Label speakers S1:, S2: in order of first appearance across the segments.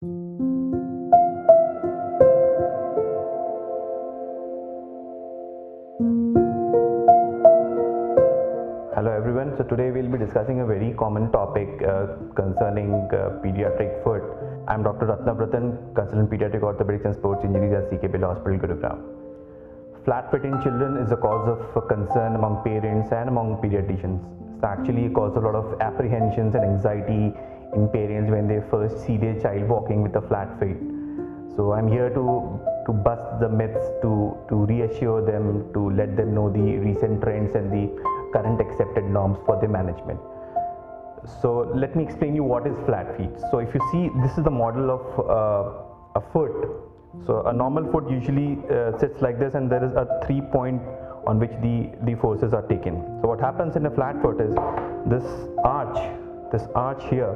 S1: Hello everyone, so today we'll be discussing a very common topic concerning pediatric foot. I'm Dr. Ratna Bratan, consultant pediatric orthopedics and sports injuries at CK Bill Hospital, Gurugram. Flat foot in children is a cause of concern among parents and among pediatricians. It's actually a cause of a lot of apprehensions and anxiety in parents when they first see their child walking with a flat foot. So I'm here to bust the myths, to reassure them, to let them know the recent trends and the current accepted norms for their management. So let me explain you what is flat feet. So if you see, this is the model of a foot. So a normal foot usually sits like this, and there is a 3-point on which the forces are taken. So what happens in a flat foot is this arch here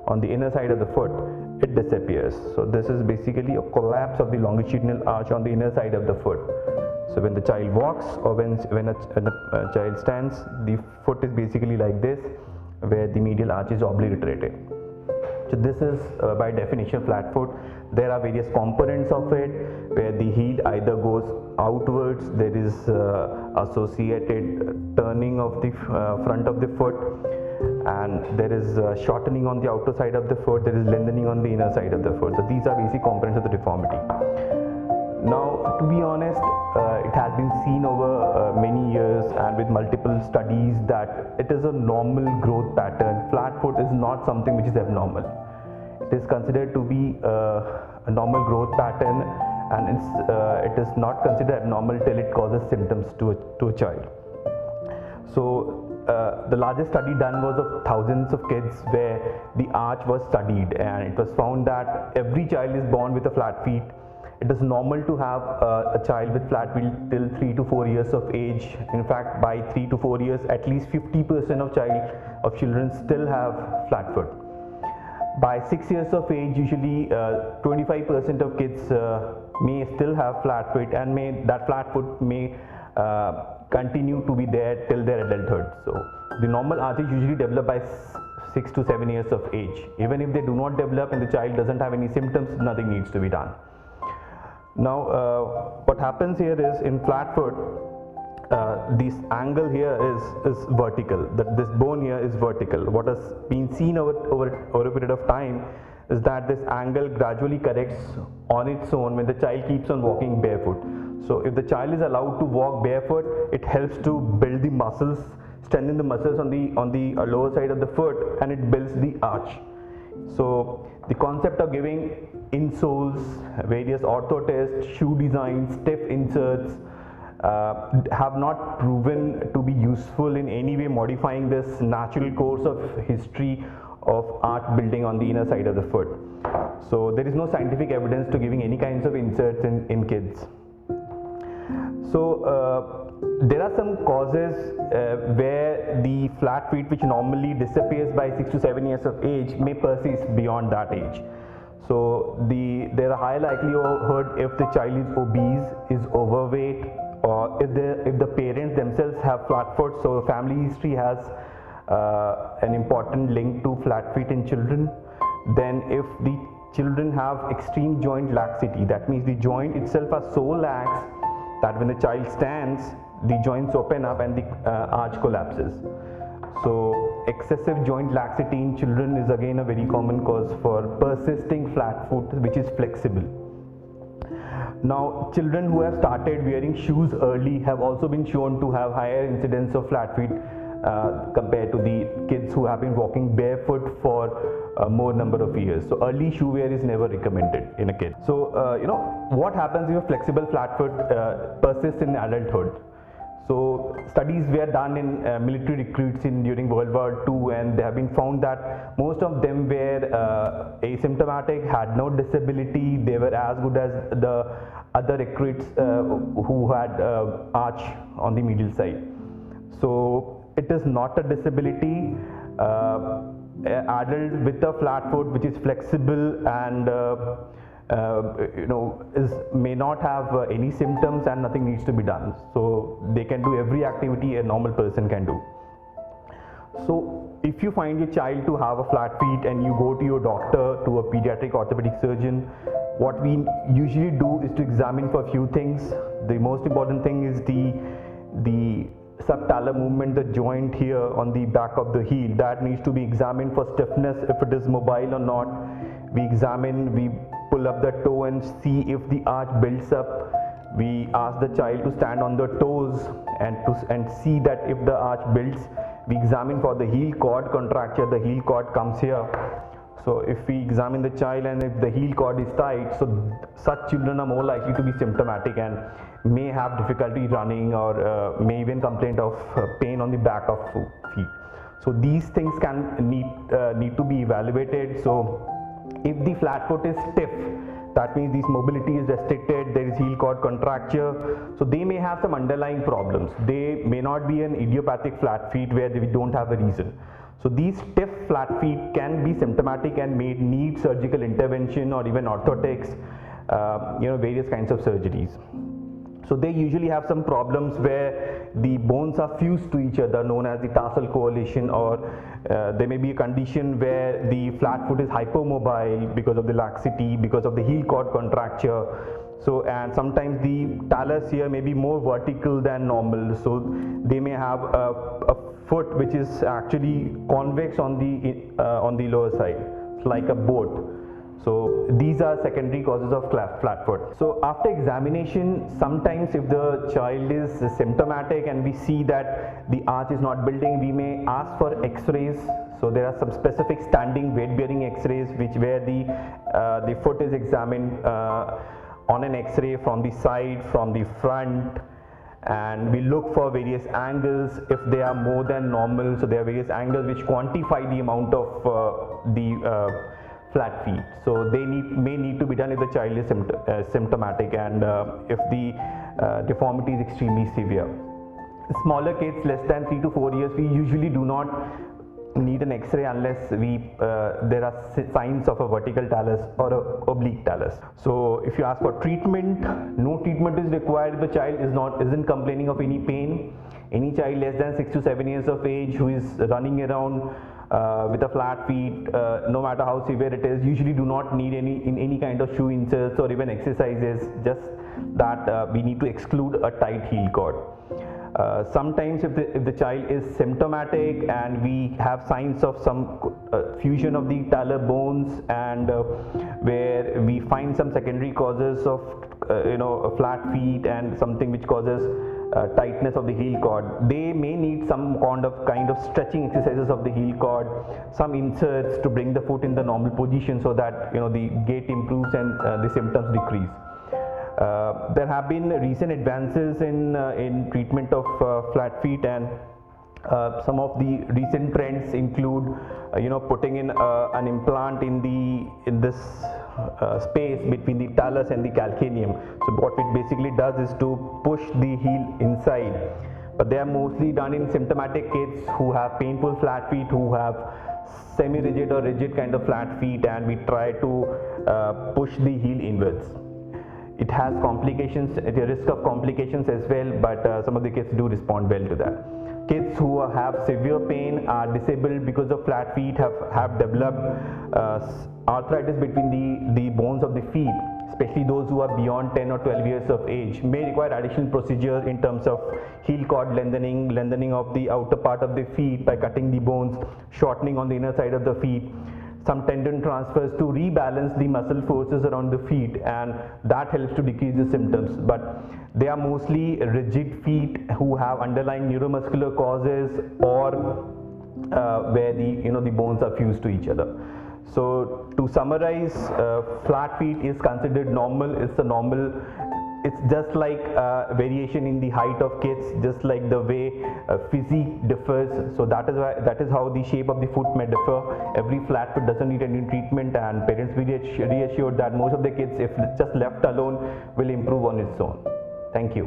S1: on the inner side of the foot, it disappears. So this is basically a collapse of the longitudinal arch on the inner side of the foot. So when the child walks or when a child stands, the foot is basically like this, where the medial arch is obliterated. So this is by definition flat foot. There are various components of it, where the heel either goes outwards, there is associated turning of the front of the foot, and there is shortening on the outer side of the foot, there is lengthening on the inner side of the foot. So these are basic components of the deformity. Now, to be honest, it has been seen over many years and with multiple studies that it is a normal growth pattern. Flat foot is not something which is abnormal. It is considered to be a normal growth pattern, and it is not considered abnormal till it causes symptoms to a child. So the largest study done was of thousands of kids, where the arch was studied, and it was found that every child is born with a flat feet. It is normal to have a child with flat feet till 3 to 4 years of age. In fact, by 3 to 4 years, at least 50% of children still have flat foot. By 6 years of age, usually 25% of kids may still have flat foot, and that flat foot may continue to be there till their adulthood. So the normal arch is usually developed by 6 to 7 years of age. Even if they do not develop and the child doesn't have any symptoms, nothing needs to be done. Now what happens here is, in flat foot, this angle here is vertical, this bone here is vertical. What has been seen over a period of time is that this angle gradually corrects on its own when the child keeps on walking barefoot. So if the child is allowed to walk barefoot, it helps to build the muscles, strengthen the muscles on the lower side of the foot, and it builds the arch. So the concept of giving insoles, various ortho tests, shoe designs, stiff inserts have not proven to be useful in any way modifying this natural course of history of arch building on the inner side of the foot. So there is no scientific evidence to giving any kinds of inserts in kids. So there are some causes where the flat feet, which normally disappears by 6 to 7 years of age, may persist beyond that age. So there are high likelihood if the child is obese, is overweight, or if the parents themselves have flat foot. So family history has an important link to flat feet in children. Then if the children have extreme joint laxity, that means the joint itself are so lax that when the child stands, the joints open up and the arch collapses. So excessive joint laxity in children is again a very common cause for persisting flat foot, which is flexible. Now, children who have started wearing shoes early have also been shown to have higher incidence of flat feet compared to the kids who have been walking barefoot for a more number of years. So early shoe wear is never recommended in a kid. So what happens if a flexible flat foot persists in adulthood? So studies were done in military recruits during World War II, and they have been found that most of them were asymptomatic, had no disability. They were as good as the other recruits who had arch on the medial side. So it is not a disability. Adult with a flat foot which is flexible and may not have any symptoms, and nothing needs to be done. So they can do every activity a normal person can do. So if you find your child to have a flat feet and you go to your doctor, to a pediatric orthopedic surgeon, what we usually do is to examine for a few things. The most important thing is the subtalar movement, the joint here on the back of the heel, that needs to be examined for stiffness, if it is mobile or not. We examine, we pull up the toe and see if the arch builds up. We ask the child to stand on the toes and see that if the arch builds. We examine for the heel cord contracture. The heel cord comes here. So if we examine the child and if the heel cord is tight, so such children are more likely to be symptomatic and may have difficulty running, or may even complain of pain on the back of feet. So these things can need to be evaluated. So if the flat foot is stiff, that means this mobility is restricted, there is heel cord contracture, so they may have some underlying problems. They may not be an idiopathic flat feet where we don't have a reason. So these stiff flat feet can be symptomatic and may need surgical intervention or even orthotics, various kinds of surgeries. So they usually have some problems where the bones are fused to each other, known as the tarsal coalition, or there may be a condition where the flat foot is hypomobile because of the laxity, because of the heel cord contracture. So, and sometimes the talus here may be more vertical than normal, so they may have a foot which is actually convex on the lower side, like a boat. So these are secondary causes of flat foot. So after examination, sometimes if the child is symptomatic and we see that the arch is not building, we may ask for x-rays. So there are some specific standing weight bearing x-rays where the foot is examined on an x-ray from the side, from the front, and we look for various angles if they are more than normal. So there are various angles which quantify the amount of the flat feet. So they may need to be done if the child is symptomatic and if the deformity is extremely severe. Smaller kids less than 3 to 4 years, we usually do not need an x-ray unless there are signs of a vertical talus or a oblique talus. So if you ask for treatment, no treatment is required if the child isn't complaining of any pain. Any child less than 6 to 7 years of age who is running around with a flat feet, no matter how severe it is, usually do not need any kind of shoe inserts or even exercises, just that we need to exclude a tight heel cord. Sometimes if the child is symptomatic and we have signs of some fusion of the talar bones and where we find some secondary causes of flat feet and something which causes tightness of the heel cord, they may need some kind of stretching exercises of the heel cord, some inserts to bring the foot in the normal position so that the gait improves and the symptoms decrease. There have been recent advances in treatment of flat feet, and some of the recent trends include putting in an implant in this space between the talus and the calcaneum. So what it basically does is to push the heel inside, but they are mostly done in symptomatic kids who have painful flat feet, who have semi-rigid or rigid kind of flat feet, and we try to push the heel inwards. It has complications, at a risk of complications as well, but some of the kids do respond well to that. Kids who have severe pain, are disabled because of flat feet, have developed arthritis between the bones of the feet, especially those who are beyond 10 or 12 years of age, may require additional procedures in terms of heel cord lengthening of the outer part of the feet by cutting the bones, shortening on the inner side of the feet, some tendon transfers to rebalance the muscle forces around the feet, and that helps to decrease the symptoms. But they are mostly rigid feet who have underlying neuromuscular causes or where the bones are fused to each other. So to summarize, flat feet is considered normal. It's just like variation in the height of kids, just like the way physique differs. So that is how the shape of the foot may differ. Every flat foot doesn't need any treatment, and parents will be reassured that most of the kids, if just left alone, will improve on its own. Thank you.